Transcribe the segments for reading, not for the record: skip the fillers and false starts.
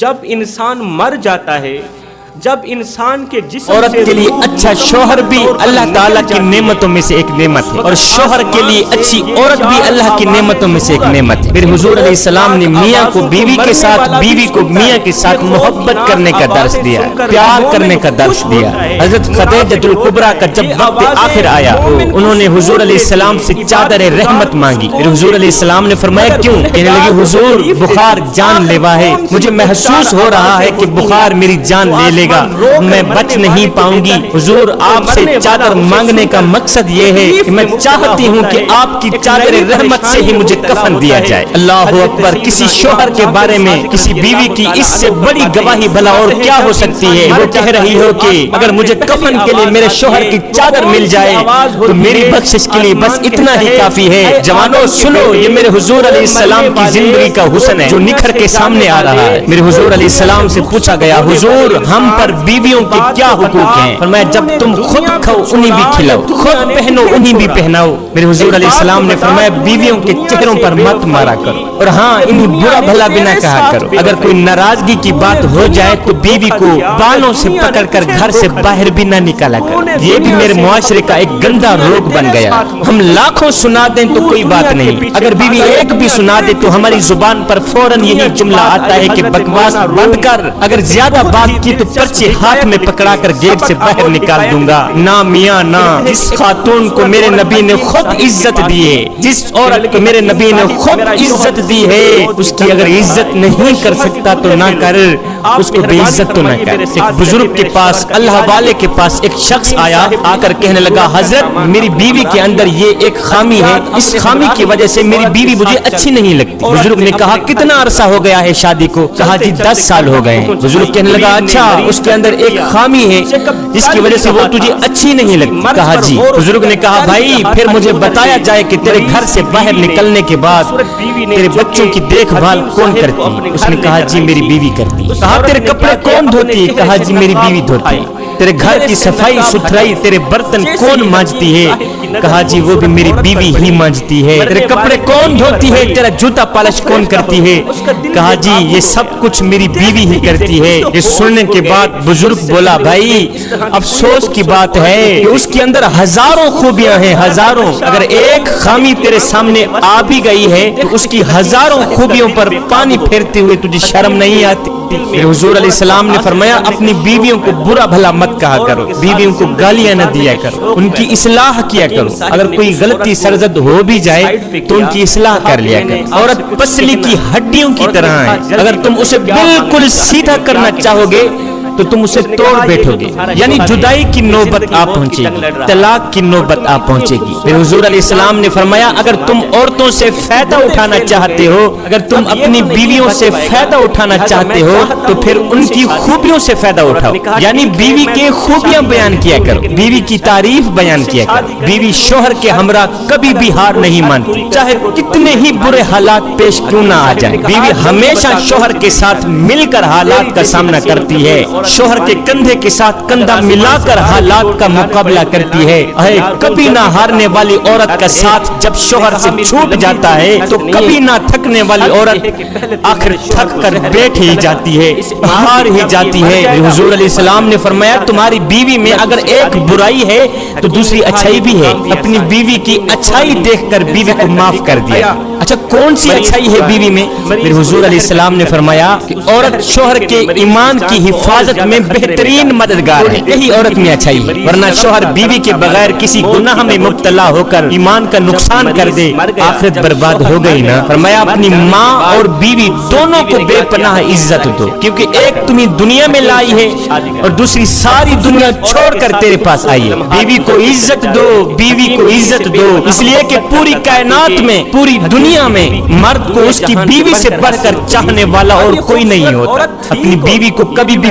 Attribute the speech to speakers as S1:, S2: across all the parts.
S1: جب انسان مر جاتا ہے، جب انسان کے جسم
S2: عورت کے لیے اچھا شوہر بھی اللہ تعالیٰ کی نعمتوں میں سے ایک نعمت ہے، اور شوہر کے لیے اچھی عورت بھی اللہ کی نعمتوں میں سے ایک نعمت ہے۔ پھر حضور علیہ السلام نے میاں کو بیوی کے ساتھ، بیوی کو میاں کے ساتھ محبت کرنے کا درس دیا، پیار کرنے کا درس دیا۔ حضرت خدیجہ الکبریٰ کا جب وقت آخر آیا، انہوں نے حضور علیہ السلام سے چادر رحمت مانگی۔ پھر حضور علیہ السلام نے فرمایا کیوں؟ کہنے لگی حضور بخار جان لیوا ہے، مجھے محسوس ہو رہا ہے کہ بخار میری جان لے لے گا، میں بچ نہیں پاؤں گی۔ حضور آپ سے چادر مانگنے کا مقصد یہ ہے کہ میں چاہتی ہوں کہ آپ کی چادر رحمت سے ہی مجھے کفن دیا جائے۔ اللہ اکبر! کسی شوہر کے بارے میں کسی بیوی کی اس سے بڑی گواہی بھلا اور کیا ہو سکتی ہے؟ وہ کہہ رہی ہو کہ اگر مجھے کفن کے لیے میرے شوہر کی چادر مل جائے تو میری بخشش کے لیے بس اتنا ہی کافی ہے۔ جوانوں سنو، یہ میرے حضور علیہ السلام کی زندگی کا حسن ہے جو نکھر کے سامنے آ رہا ہے۔ میرے حضور علیہ السلام سے پوچھا گیا حضور ہم پر بیویوں کے کیا حقوق ہیں؟ فرمایا جب تم خود کھاؤ انہیں بھی کھلاؤ، خود پہنو انہیں بھی پہناؤ۔ میرے حضور علیہ السلام نے فرمایا بیویوں کے چہروں پر مت مارا کرو، اور ہاں انہیں برا بھلا بھی نہ کہا کرو۔ اگر کوئی ناراضگی کی بات ہو جائے تو بیوی کو بالوں سے پکڑ کر گھر سے باہر بھی نہ نکالا کرو۔ یہ بھی میرے معاشرے کا ایک گندا روگ بن گیا۔ ہم لاکھوں سنا دیں تو کوئی بات نہیں، اگر بیوی ایک بھی سنا دے تو ہماری زبان پر فوراً یہی جملہ آتا ہے کہ بکواس بند کر، اگر زیادہ بات کی تو پرچے ہاتھ میں پکڑا کر گیٹ سے باہر نکال دوں گا۔ نہ میاں نہ، جس خاتون کو میرے نبی نے خود عزت دی ہے، جس عورت کو میرے نبی نے خود عزت دی ہے، اس کی اگر عزت نہیں کر سکتا تو نہ کر، اس کو بے عزت تو نہ کر۔ ایک بزرگ کے پاس، اللہ والے کے پاس ایک شخص آیا، آ کر کہنے لگا حضرت میری بیوی کے اندر یہ ایک خامی ہے، اس خامی کی وجہ سے میری بیوی مجھے اچھی نہیں لگتی۔ بزرگ نے کہا کتنا عرصہ ہو گیا ہے شادی کو؟ کہا جی 10 سال ہو گئے ہیں۔ بزرگ کہنے لگا اچھا اس کے اندر ایک خامی ہے جس کی وجہ سے وہ تجھے اچھی نہیں لگتی؟ کہا جی۔ بزرگ نے کہا بھائی پھر مجھے بتایا جائے کہ تیرے گھر سے باہر نکلنے کے بعد تیرے بچوں کی دیکھ بھال کون کرتی؟ اس نے کہا جی میری بیوی کرتی۔ کہا تیرے کپڑے کون دھوتی؟ کہا جی میری بیوی دھوتی۔ تیرے گھر کی صفائی ستھرائی، تیرے برتن کون مانجتی ہے؟ کہا جی وہ بھی میری بیوی ہی مانجتی ہے۔ تیرے کپڑے کون دھوتی ہے؟ تیرا جوتا پالش کون کرتی ہے؟ کہا جی یہ سب کچھ میری بیوی ہی کرتی ہے۔ یہ سننے کے بعد بزرگ بولا بھائی افسوس کی بات ہے کہ اس کے اندر ہزاروں خوبیاں ہیں، ہزاروں، اگر ایک خامی تیرے سامنے آ بھی گئی ہے تو اس کی ہزاروں خوبیوں پر پانی پھیرتے ہوئے تجھے شرم نہیں آتی؟ پھر حضور علیہ السلام نے فرمایا اپنی بیویوں کو برا بھلا مت کہا کرو، بیویوں کو گالیاں نہ دیا کرو، ان کی اصلاح کیا کرو، اگر کوئی غلطی سرزد ہو بھی جائے تو ان کی اصلاح کر لیا کرو۔ عورت پسلی کی ہڈیوں کی طرح ہے، اگر تم اسے بالکل سیدھا کرنا چاہو گے تو تم اسے توڑ بیٹھو گے، یعنی جدائی کی نوبت آ پہنچے گی، طلاق کی نوبت آ پہنچے گی۔ پھر حضور علیہ السلام نے فرمایا اگر تم عورتوں سے فائدہ اٹھانا چاہتے ہو، اگر تم اپنی بیویوں سے فائدہ اٹھانا چاہتے ہو تو پھر ان کی خوبیوں سے فائدہ اٹھاؤ، یعنی بیوی کے خوبیاں بیان کیا کرو، بیوی کی تعریف بیان کیا کرو۔ بیوی شوہر کے ہمراہ کبھی بھی ہار نہیں مانتی، چاہے کتنے ہی برے حالات پیش کیوں نہ آ جائیں، بیوی ہمیشہ شوہر کے ساتھ مل کر حالات کا سامنا کرتی ہے، شوہر کے کندھے کے ساتھ کندھا ملا کر حالات کا مقابلہ کرتی ہے۔ کبھی نہ ہارنے والی عورت کا ساتھ جب شوہر سے چھوٹ جاتا ہے تو کبھی نہ تھکنے والی عورت آخر تھک کر بیٹھ ہی جاتی ہے، ہار ہی جاتی ہے۔ حضور علیہ السلام نے فرمایا تمہاری بیوی میں اگر ایک برائی ہے تو دوسری اچھائی بھی ہے، اپنی بیوی کی اچھائی دیکھ کر بیوی کو معاف کر دیا۔ اچھا کون سی اچھائی ہے بیوی میں؟ پھر حضور علیہ السلام نے فرمایا کہ عورت شوہر کے ایمان کی حفاظت میں بہترین مددگار ہے، یہی عورت میں اچھائی ہے، ورنہ شوہر بیوی کے بغیر کسی گناہ میں مبتلا ہو کر ایمان کا نقصان کر دے، آخرت برباد ہو گئی نا۔ فرمایا اپنی ماں اور بیوی دونوں کو بے پناہ عزت دو، کیونکہ ایک تمہیں دنیا میں لائی ہے اور دوسری ساری دنیا چھوڑ کر تیرے پاس آئی ہے۔ بیوی کو عزت دو، بیوی کو عزت دو، اس لیے کہ پوری کائنات میں، پوری دنیا میں مرد کو اس کی بیوی سے بڑھ کر چاہنے والا اور کوئی نہیں ہوتا۔ اپنی بیوی کو کبھی بھی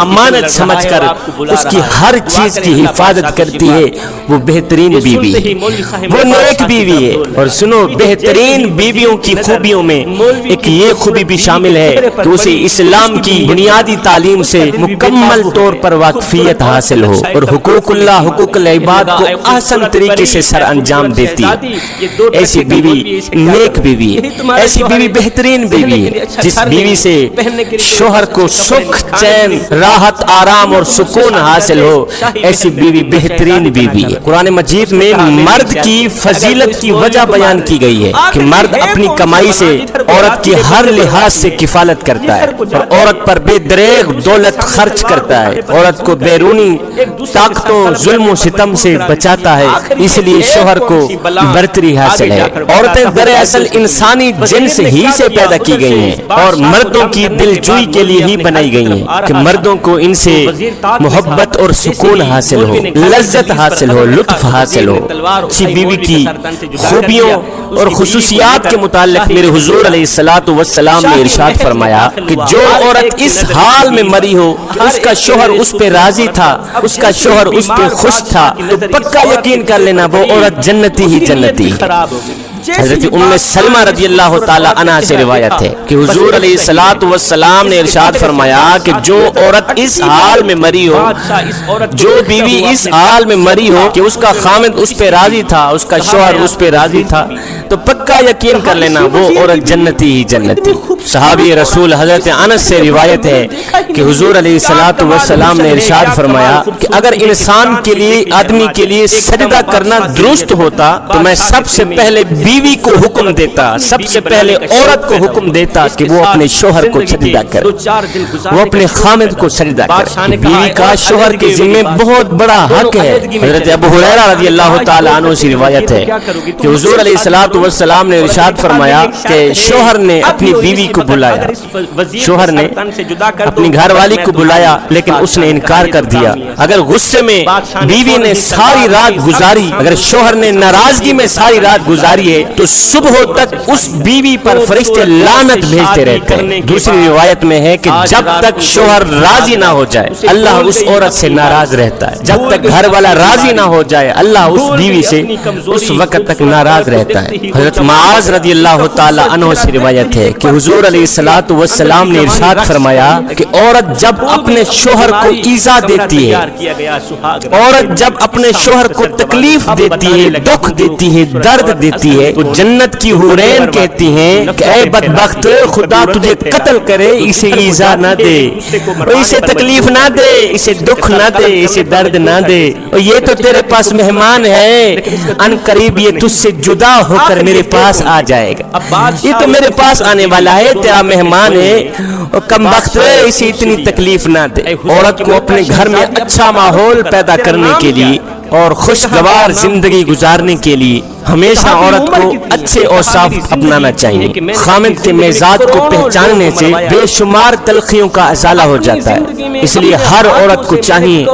S3: امانت سمجھ کر اس کی ہر چیز کی حفاظت کرتی ہے وہ بہترین بیوی ہے، وہ نیک بیوی ہے۔ اور سنو، بہترین بیویوں کی خوبیوں میں ایک یہ خوبی بھی شامل ہے کہ اسے اسلام کی بنیادی تعلیم سے مکمل طور پر واقفیت حاصل ہو اور حقوق اللہ، حقوق العباد کو احسن طریقے سے سر انجام دیتی ہے۔ ایسی بیوی نیک بیوی ہے، ایسی بیوی بہترین بیوی ہے جس بیوی سے شوہر کو سکھ، چین، راحت، آرام اور سکون حاصل ہو، ایسی بیوی بہترین بیوی ہے۔ قرآن مجید میں مرد کی فضیلت کی وجہ بیان کی گئی ہے کہ مرد اپنی کمائی سے عورت کی ہر لحاظ سے کفالت کرتا ہے اور عورت پر بے دریغ دولت خرچ کرتا ہے، عورت کو بیرونی طاقتوں، ظلم و ستم سے بچاتا ہے، اس لیے شوہر کو برتری حاصل ہے۔ عورتیں دراصل انسانی جنس ہی سے پیدا کی گئی ہیں اور مردوں کی دلجوئی کے لیے ہی بنائی گئی ہیں کہ مردوں کو ان سے محبت اور سکون حاصل ہو، لذت حاصل ہو، لطف حاصل ہو۔ اچھی بیوی کی خوبیوں اور خصوصیات کے متعلق میرے حضور علیہ الصلوۃ والسلام نے ارشاد فرمایا کہ جو عورت اس حال میں مری ہو کہ اس کا شوہر اس پہ راضی تھا، اس کا شوہر اس پہ خوش تھا، تو پکا یقین کر لینا وہ عورت جنتی ہی جنتی ہے۔ حضرت ام سلمہ رضی اللہ تعالی عنہا سے روایت ہے کہ حضور علیہ الصلوۃ والسلام نے ارشاد فرمایا کہ جو عورت اس حال میں مری ہو، جو بیوی اس حال میں مری ہو کہ اس کا خامد اس پہ راضی تھا، اس کا شوہر اس پہ راضی تھا، تو پکا یقین کر لینا وہ عورت جنتی ہی جنتی۔ صحابی رسول حضرت انس سے روایت ہے کہ حضور علیہ الصلوۃ والسلام نے ارشاد فرمایا کہ اگر انسان کے لیے، آدمی کے لیے سجدہ کرنا درست ہوتا تو میں سب سے پہلے بیوی کو حکم دیتا، سب سے پہلے عورت کو حکم دیتا کہ وہ اپنے شوہر کو سجدہ کرے، وہ اپنے خامد کو سجدہ کرے۔ بیوی کا شوہر کے ذمہ بہت بڑا حق ہے۔ حضرت ابو ہریرہ رضی اللہ تعالی عنہ سے روایت ہے کہ حضور علیہ الصلوۃ والسلام نے ارشاد فرمایا کہ شوہر نے اپنی بیوی کو بلایا، شوہر نے اپنی گھر والی کو بلایا لیکن اس نے انکار کر دیا۔ اگر غصے میں بیوی نے ساری رات گزاری، اگر شوہر نے ناراضگی میں ساری رات گزاری ہے تو صبح تک اس بیوی پر فرشتے لعنت بھیجتے رہتے ہیں۔ دوسری روایت میں ہے کہ جب تک شوہر راضی نہ ہو جائے اللہ اس عورت سے ناراض رہتا ہے، جب تک گھر والا راضی نہ ہو جائے اللہ اس بیوی سے اس وقت تک ناراض رہتا ہے۔ حضرت معاذ رضی اللہ تعالی عنہ سے روایت ہے کہ حضور علیہ الصلوۃ والسلام نے ارشاد فرمایا کہ عورت جب اپنے شوہر کو ایذا دیتی ہے، عورت جب اپنے شوہر کو تکلیف دیتی ہے، دکھ دیتی ہے، درد دیتی ہے، تو جنت کی حورین کہتی ہیں کہ اے بدبخت، خدا تجھے قتل کرے، اسے ایذا نہ دے، اسے تکلیف نہ دے، اسے دکھ نہ دے، اسے درد نہ دے، اور یہ تو تیرے پاس مہمان ہے، ان قریب یہ تجھ سے جدا ہو کر میرے پاس آ جائے گا، یہ تو میرے پاس آنے والا ہے، تیرا مہمان ہے، اور کم بخت اسے اتنی تکلیف نہ دے۔ عورت کو اپنے گھر میں اچھا ماحول پیدا کرنے کے لیے اور خوشگوار زندگی گزارنے کے لیے ہمیشہ عورت کو اچھے اوصاف اپنانا چاہیے۔ خامد کے مزاج کو پہچاننے سے بے شمار تلخیوں کا ازالہ ہو جاتا ہے، اس لیے ہر عورت کو چاہیے،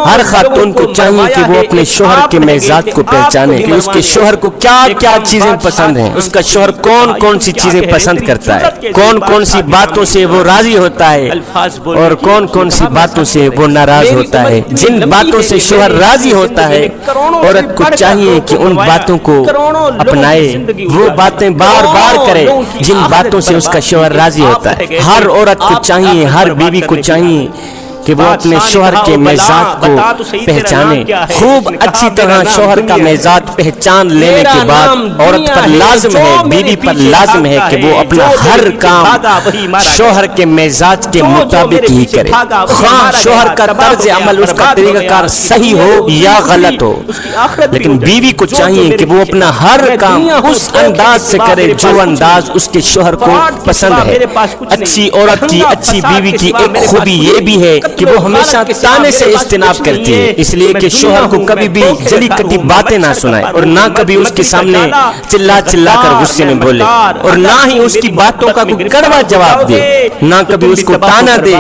S3: ہر خاتون کو چاہیے کہ وہ اپنے شوہر کے مزاج کو پہچانے کہ اس کے شوہر کو کیا کیا چیزیں پسند ہیں، اس کا شوہر کون کون سی چیزیں پسند کرتا ہے، کون کون سی باتوں سے وہ راضی ہوتا ہے اور کون کون سی باتوں سے وہ ناراض ہوتا ہے۔ جن باتوں سے شوہر راضی ہوتا ہے عورت کو چاہیے کہ ان باتوں کو اپنائے، وہ باتیں بار بار کرے جن باتوں سے اس کا شوہر راضی ہوتا ہے۔ ہر عورت کو چاہیے، ہر بیوی کو چاہیے کہ وہ اپنے شوہر کے مزاج کو پہچانے، خوب اچھی طرح شوہر کا مزاج پہچان لینے کے بعد عورت پر لازم ہے، بیوی پر لازم ہے کہ وہ اپنا ہر کام شوہر کے مزاج کے مطابق ہی کرے، خواہ شوہر کا طرز عمل، اس کا طریقہ کار صحیح ہو یا غلط ہو، لیکن بیوی کو چاہیے کہ وہ اپنا ہر کام اس انداز سے کرے جو انداز اس کے شوہر کو پسند ہے۔ اچھی عورت کی، اچھی بیوی کی ایک خوبی یہ بھی ہے کہ وہ ہمیشہ تانے سے اجتناب کرتی ہے، اس لیے کہ شوہر کو کبھی بھی جلی کٹی باتیں نہ سنائے، اور نہ کبھی اس کے سامنے چلا چلا کر غصے میں بولے، اور نہ ہی اس کی باتوں کا کوئی کڑوا جواب دے، نہ کبھی اس کو تانا دے،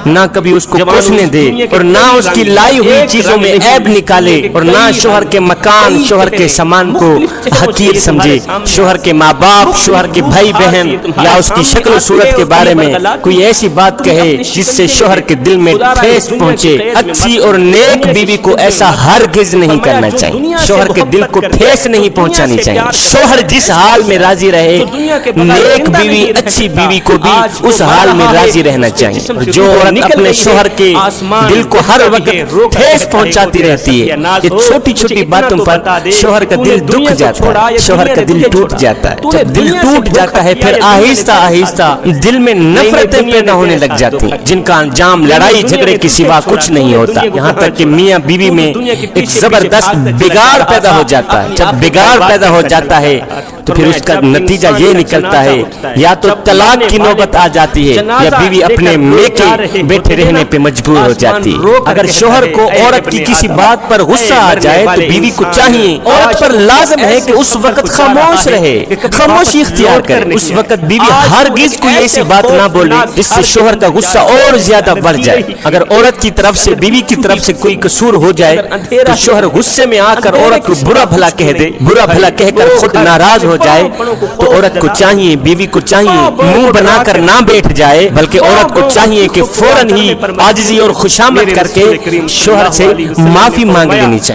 S3: نہ کبھی اس کو کوسنے دے، اور نہ اس کی لائی ہوئی چیزوں میں عیب نکالے، اور نہ شوہر کے مکان، شوہر کے سامان کو حقیر سمجھے، شوہر کے ماں باپ، شوہر کے بھائی بہن یا اس کی شکل و صورت کے بارے میں کوئی ایسی بات کہے جس سے شوہر کے دل میں ٹھیس پہنچے۔ اچھی اور نیک بیوی کو ایسا ہرگز نہیں کرنا چاہیے، شوہر کے دل کو ٹھیس نہیں پہنچانی چاہیے۔ شوہر جس حال میں راضی رہے، نیک بیوی، اچھی بیوی کو بھی اس حال میں راضی رہنا چاہیے۔ جو عورت اپنے شوہر کے دل کو ہر وقت ٹھیس پہنچاتی رہتی ہے، یہ چھوٹی چھوٹی باتوں پر شوہر کا دل دکھ جاتا ہے، شوہر کا دل ٹوٹ جاتا ہے۔ جب دل ٹوٹ جاتا ہے پھر آہستہ آہستہ دل میں نفرتیں پیدا ہونے لگ جاتی ہیں، جن کا انجام لڑائی جھگڑے کے سوا کچھ نہیں ہوتا، یہاں تک کہ میاں بیوی میں ایک زبردست بگاڑ پیدا ہو جاتا ہے۔ جب بگاڑ پیدا ہو جاتا ہے تو پھر اس کا نتیجہ یہ نکلتا ہے یا تو طلاق کی نوبت آ جاتی ہے یا بیوی اپنے میکے بیٹھے رہنے پہ مجبور ہو جاتی ہے۔ اگر شوہر کو عورت کی کسی بات پر غصہ آ جائے تو بیوی کو چاہیے، عورت پر لازم ہے کہ اس وقت خاموش رہے، خاموشی اختیار کرے۔ اس وقت بیوی ہرگز کوئی ایسی بات نہ بولے جس سے شوہر کا غصہ اور زیادہ بڑھ جائے۔ اگر عورت کی طرف سے، بیوی کی طرف سے کوئی قصور ہو جائے تو شوہر غصے میں آ کر عورت کو برا بھلا کہہ دے، برا بھلا کہہ کر خود ناراض ہو جائے، تو عورت کو چاہیے، بیوی کو چاہیے منہ بنا کر نہ بیٹھ جائے، بلکہ عورت کو چاہیے کہ فوراً ہی عاجزی اور خوشامد کر کے شوہر سے معافی مانگ لینی چاہیے۔